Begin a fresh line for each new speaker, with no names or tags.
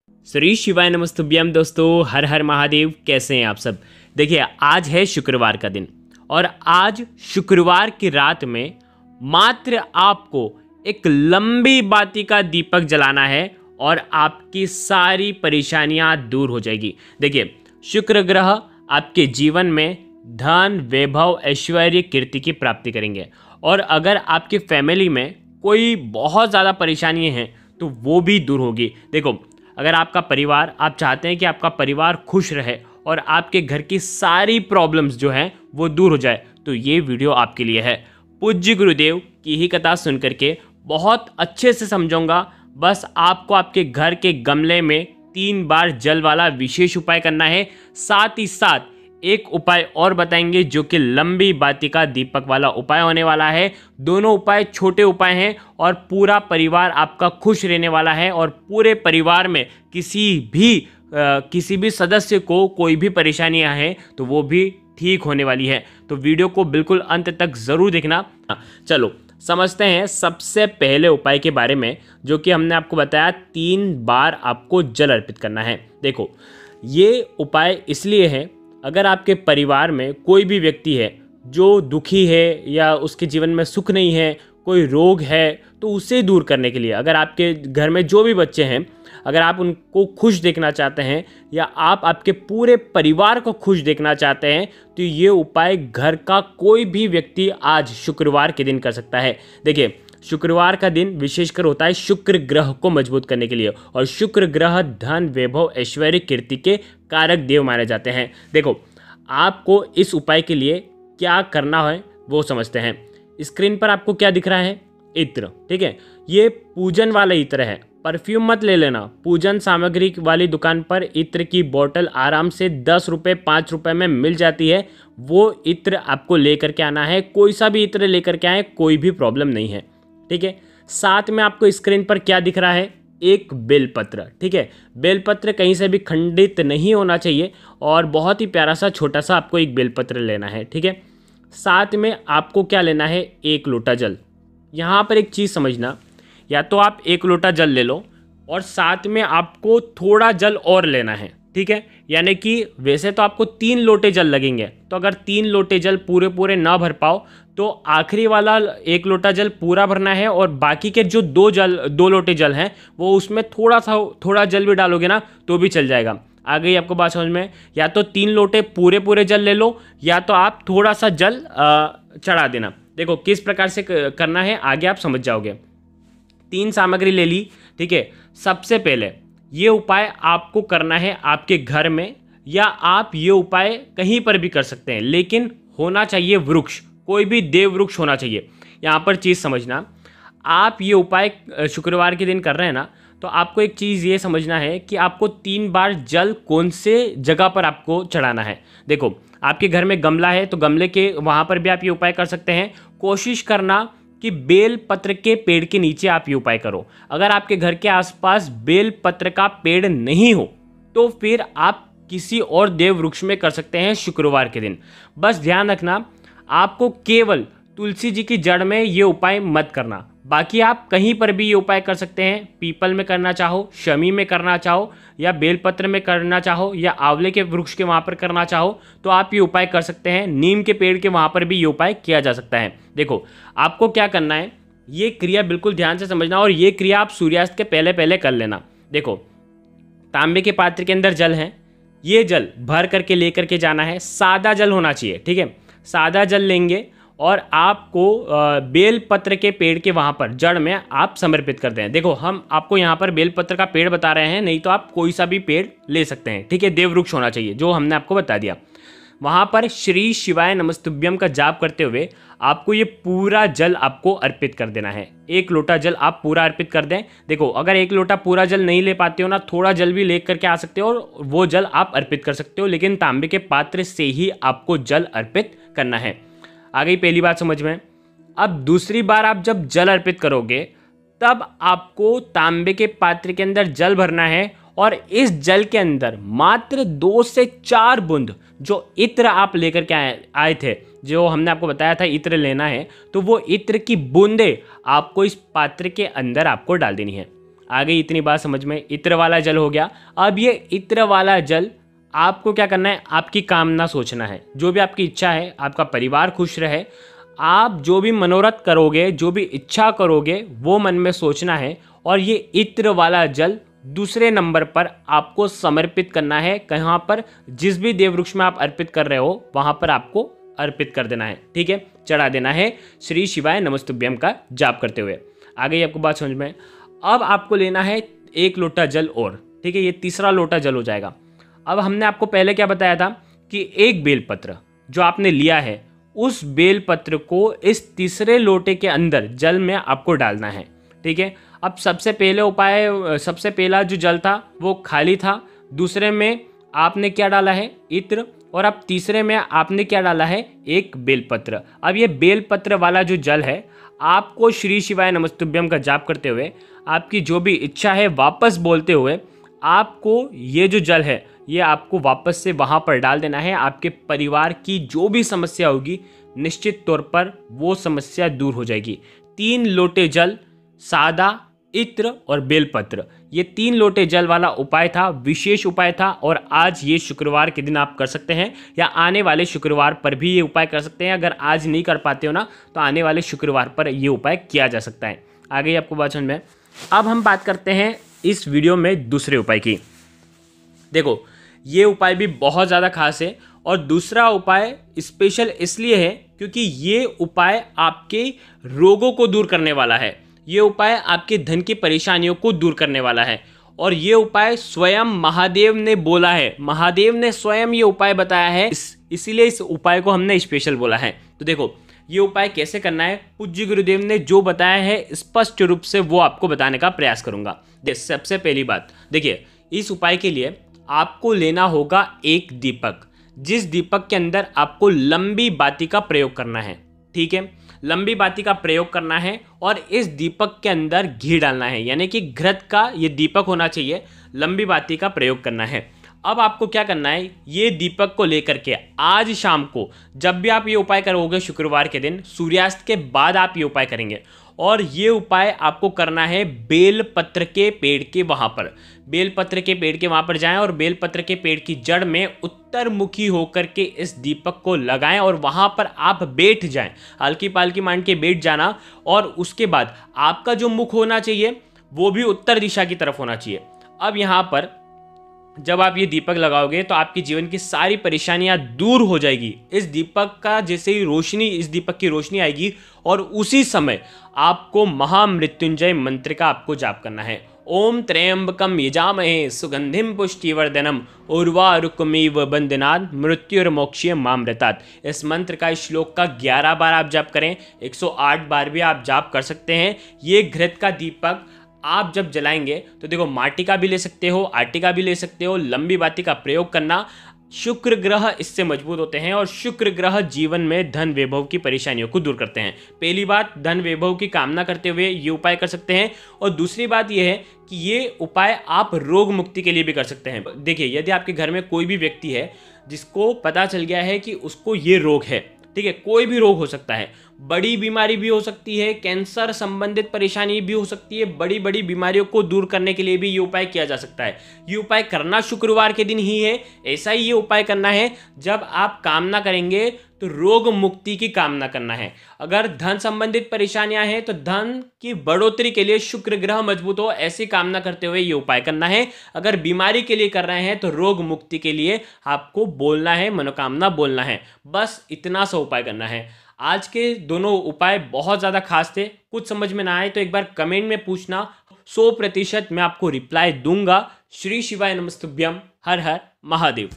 श्री शिवाय नमस्तुभ्यम। दोस्तों हर हर महादेव, कैसे हैं आप सब। देखिए, आज है शुक्रवार का दिन और आज शुक्रवार की रात में मात्र आपको एक लंबी बाती का दीपक जलाना है और आपकी सारी परेशानियां दूर हो जाएगी। देखिए, शुक्र ग्रह आपके जीवन में धन, वैभव, ऐश्वर्य, कीर्ति की प्राप्ति करेंगे और अगर आपकी फैमिली में कोई बहुत ज़्यादा परेशानी हैं तो वो भी दूर होगी। देखो, अगर आपका परिवार, आप चाहते हैं कि आपका परिवार खुश रहे और आपके घर की सारी प्रॉब्लम्स जो हैं वो दूर हो जाए, तो ये वीडियो आपके लिए है। पूज्य गुरुदेव की ही कथा सुन करके बहुत अच्छे से समझाऊंगा। बस आपको आपके घर के गमले में 3 बार जल वाला विशेष उपाय करना है। साथ ही साथ एक उपाय और बताएंगे जो कि लंबी बाती का दीपक वाला उपाय होने वाला है। दोनों उपाय छोटे उपाय हैं और पूरा परिवार आपका खुश रहने वाला है और पूरे परिवार में किसी भी सदस्य को कोई भी परेशानियां हैं तो वो भी ठीक होने वाली है। तो वीडियो को बिल्कुल अंत तक ज़रूर देखना। चलो समझते हैं सबसे पहले उपाय के बारे में, जो कि हमने आपको बताया 3 बार आपको जल अर्पित करना है। देखो, ये उपाय इसलिए है, अगर आपके परिवार में कोई भी व्यक्ति है जो दुखी है या उसके जीवन में सुख नहीं है, कोई रोग है, तो उसे दूर करने के लिए, अगर आपके घर में जो भी बच्चे हैं, अगर आप उनको खुश देखना चाहते हैं या आप आपके पूरे परिवार को खुश देखना चाहते हैं, तो ये उपाय घर का कोई भी व्यक्ति आज शुक्रवार के दिन कर सकता है। देखिए, शुक्रवार का दिन विशेषकर होता है शुक्र ग्रह को मजबूत करने के लिए और शुक्र ग्रह धन, वैभव, ऐश्वर्य, कीर्ति के कारक देव माने जाते हैं। देखो, आपको इस उपाय के लिए क्या करना है वो समझते हैं। स्क्रीन पर आपको क्या दिख रहा है? इत्र, ठीक है। ये पूजन वाला इत्र है, परफ्यूम मत ले लेना। पूजन सामग्री वाली दुकान पर इत्र की बोतल आराम से 10 रुपये 5 रुपये में मिल जाती है। वो इत्र आपको लेकर के आना है। कोई सा भी इत्र लेकर के आए, कोई भी प्रॉब्लम नहीं है, ठीक है। साथ में आपको स्क्रीन पर क्या दिख रहा है? एक बेलपत्र, ठीक है। बेलपत्र कहीं से भी खंडित नहीं होना चाहिए और बहुत ही प्यारा सा छोटा सा आपको एक बेलपत्र लेना है, ठीक है। साथ में आपको क्या लेना है? 1 लोटा जल। यहाँ पर एक चीज़ समझना, या तो आप 1 लोटा जल ले लो और साथ में आपको थोड़ा जल और लेना है, ठीक है। यानी कि वैसे तो आपको 3 लोटे जल लगेंगे, तो अगर 3 लोटे जल पूरे ना भर पाओ तो आखिरी वाला 1 लोटा जल पूरा भरना है और बाकी के जो 2 लोटे जल हैं वो उसमें थोड़ा जल भी डालोगे ना तो भी चल जाएगा। आ गई आपको बात समझ में? या तो 3 लोटे पूरे जल ले लो या तो आप थोड़ा सा जल चढ़ा देना। देखो किस प्रकार से करना है, आगे आप समझ जाओगे। 3 सामग्री ले ली, ठीक है। सबसे पहले ये उपाय आपको करना है आपके घर में, या आप ये उपाय कहीं पर भी कर सकते हैं, लेकिन होना चाहिए वृक्ष, कोई भी देव वृक्ष होना चाहिए। यहाँ पर चीज़ समझना, आप ये उपाय शुक्रवार के दिन कर रहे हैं ना, तो आपको एक चीज़ ये समझना है कि आपको 3 बार जल कौन से जगह पर आपको चढ़ाना है। देखो, आपके घर में गमला है तो गमले के वहाँ पर भी आप ये उपाय कर सकते हैं। कोशिश करना कि बेल पत्र के पेड़ के नीचे आप ये उपाय करो। अगर आपके घर के आसपास बेल पत्र का पेड़ नहीं हो तो फिर आप किसी और देव वृक्ष में कर सकते हैं शुक्रवार के दिन। बस ध्यान रखना, आपको केवल तुलसी जी की जड़ में ये उपाय मत करना, बाकी आप कहीं पर भी ये उपाय कर सकते हैं। पीपल में करना चाहो, शमी में करना चाहो, या बेलपत्र में करना चाहो, या आंवले के वृक्ष के वहाँ पर करना चाहो तो आप ये उपाय कर सकते हैं। नीम के पेड़ के वहाँ पर भी ये उपाय किया जा सकता है। देखो, आपको क्या करना है, ये क्रिया बिल्कुल ध्यान से समझना और ये क्रिया आप सूर्यास्त के पहले कर लेना। देखो, तांबे के पात्र के अंदर जल है, ये जल भर करके लेकर के जाना है। सादा जल होना चाहिए, ठीक है। सादा जल लेंगे और आपको बेलपत्र के पेड़ के वहाँ पर जड़ में आप समर्पित करते हैं। देखो, हम आपको यहाँ पर बेलपत्र का पेड़ बता रहे हैं, नहीं तो आप कोई सा भी पेड़ ले सकते हैं, ठीक है। देववृक्ष होना चाहिए, जो हमने आपको बता दिया। वहाँ पर श्री शिवाय नमस्तुभ्यम का जाप करते हुए आपको ये पूरा जल आपको अर्पित कर देना है। 1 लोटा जल आप पूरा अर्पित कर दें। देखो, अगर 1 लोटा पूरा जल नहीं ले पाते हो ना, थोड़ा जल भी ले करके आ सकते हो और वो जल आप अर्पित कर सकते हो, लेकिन तांबे के पात्र से ही आपको जल अर्पित करना है। आ गई पहली बात समझ में। अब दूसरी बार आप जब जल अर्पित करोगे तब आपको तांबे के पात्र के अंदर जल भरना है और इस जल के अंदर मात्र 2 से 4 बूंद जो इत्र आप लेकर के आए थे, जो हमने आपको बताया था इत्र लेना है, तो वो इत्र की बूंदे आपको इस पात्र के अंदर आपको डाल देनी है। आ गई इतनी बात समझ में, इत्र वाला जल हो गया। अब ये इत्र वाला जल आपको क्या करना है, आपकी कामना सोचना है, जो भी आपकी इच्छा है, आपका परिवार खुश रहे, आप जो भी मनोरथ करोगे, जो भी इच्छा करोगे वो मन में सोचना है। और ये इत्र वाला जल दूसरे नंबर पर आपको समर्पित करना है। कहाँ पर, जिस भी देव वृक्ष में आप अर्पित कर रहे हो वहाँ पर आपको अर्पित कर देना है, ठीक है, चढ़ा देना है। श्री शिवाय नमस्तुभ्यम का जाप करते हुए। आ गई आपको बात समझ में। अब आपको लेना है 1 लोटा जल और, ठीक है, ये तीसरा लोटा जल हो जाएगा। अब हमने आपको पहले क्या बताया था कि एक बेलपत्र जो आपने लिया है, उस बेलपत्र को इस तीसरे लोटे के अंदर जल में आपको डालना है, ठीक है। अब सबसे पहला जो जल था वो खाली था, दूसरे में आपने क्या डाला है, इत्र, और अब तीसरे में आपने क्या डाला है, एक बेलपत्र। अब ये बेलपत्र वाला जो जल है, आपको श्री शिवाय नमस्तुभ्यम का जाप करते हुए, आपकी जो भी इच्छा है वापस बोलते हुए, आपको ये जो जल है ये आपको वापस से वहाँ पर डाल देना है। आपके परिवार की जो भी समस्या होगी निश्चित तौर पर वो समस्या दूर हो जाएगी। 3 लोटे जल, सादा, इत्र और बेलपत्र, ये 3 लोटे जल वाला उपाय था, विशेष उपाय था। और आज ये शुक्रवार के दिन आप कर सकते हैं, या आने वाले शुक्रवार पर भी ये उपाय कर सकते हैं। अगर आज नहीं कर पाते हो ना, तो आने वाले शुक्रवार पर ये उपाय किया जा सकता है। आ गई आपको बात समझ में। अब हम बात करते हैं इस वीडियो में दूसरे उपाय की। देखो, ये उपाय भी बहुत ज़्यादा खास है, और दूसरा उपाय स्पेशल इसलिए है क्योंकि ये उपाय आपके रोगों को दूर करने वाला है। ये उपाय आपके धन की परेशानियों को दूर करने वाला है, और ये उपाय स्वयं महादेव ने बोला है। महादेव ने स्वयं ये उपाय बताया है, इसीलिए इस उपाय को हमने स्पेशल बोला है। तो देखो, ये उपाय कैसे करना है, पूज्य गुरुदेव ने जो बताया है स्पष्ट रूप से वो आपको बताने का प्रयास करूंगा। सबसे पहली बात देखिए, इस उपाय के लिए आपको लेना होगा एक दीपक, जिस दीपक के अंदर आपको लंबी बाती का प्रयोग करना है, ठीक है, लंबी बाती का प्रयोग करना है। और इस दीपक के अंदर घी डालना है, यानी कि घृत का ये दीपक होना चाहिए, लंबी बाती का प्रयोग करना है। अब आपको क्या करना है, ये दीपक को लेकर के आज शाम को, जब भी आप ये उपाय करोगे शुक्रवार के दिन, सूर्यास्त के बाद आप ये उपाय करेंगे। और ये उपाय आपको करना है बेलपत्र के पेड़ के वहाँ पर, बेलपत्र के पेड़ के वहाँ पर जाएं और बेलपत्र के पेड़ की जड़ में उत्तरमुखी होकर के इस दीपक को लगाएं और वहाँ पर आप बैठ जाएं, हल्की पालकी मान के बैठ जाना। और उसके बाद आपका जो मुख होना चाहिए वो भी उत्तर दिशा की तरफ होना चाहिए। अब यहाँ पर जब आप ये दीपक लगाओगे तो आपके जीवन की सारी परेशानियां दूर हो जाएगी। इस दीपक का जैसे ही रोशनी, इस दीपक की रोशनी आएगी, और उसी समय आपको महामृत्युंजय मंत्र का आपको जाप करना है। ओम त्र्यंबकम यजामहे सुगंधिम पुष्टिवर्धनम उर्वारुकमिव बंदनाद मृत्युर्मोक्ष्य मामृतात्। इस मंत्र का, इस श्लोक का 11 बार आप जाप करें, 108 बार भी आप जाप कर सकते हैं। ये घृत का दीपक आप जब जलाएंगे तो देखो, माटी का भी ले सकते हो, आटे का भी ले सकते हो, लंबी बाती का प्रयोग करना। शुक्र ग्रह इससे मजबूत होते हैं, और शुक्र ग्रह जीवन में धन वैभव की परेशानियों को दूर करते हैं। पहली बात, धन वैभव की कामना करते हुए ये उपाय कर सकते हैं। और दूसरी बात ये है कि ये उपाय आप रोग मुक्ति के लिए भी कर सकते हैं। देखिए, यदि आपके घर में कोई भी व्यक्ति है जिसको पता चल गया है कि उसको ये रोग है, ठीक है, कोई भी रोग हो सकता है, बड़ी बीमारी भी हो सकती है, कैंसर संबंधित परेशानी भी हो सकती है, बड़ी बड़ी बीमारियों को दूर करने के लिए भी ये उपाय किया जा सकता है। ये उपाय करना शुक्रवार के दिन ही है। ऐसा ही ये उपाय करना है जब आप कामना करेंगे तो रोग मुक्ति की कामना करना है। अगर धन संबंधित परेशानियां हैं तो धन की बढ़ोतरी के लिए शुक्र ग्रह मजबूत हो, ऐसी कामना करते हुए ये उपाय करना है। अगर बीमारी के लिए कर रहे हैं तो रोग मुक्ति के लिए आपको बोलना है, मनोकामना बोलना है, बस इतना सा उपाय करना है। आज के दोनों उपाय बहुत ज़्यादा खास थे। कुछ समझ में ना आए तो एक बार कमेंट में पूछना, 100% मैं आपको रिप्लाई दूंगा। श्री शिवाय नमस्तुभ्यम। हर हर महादेव।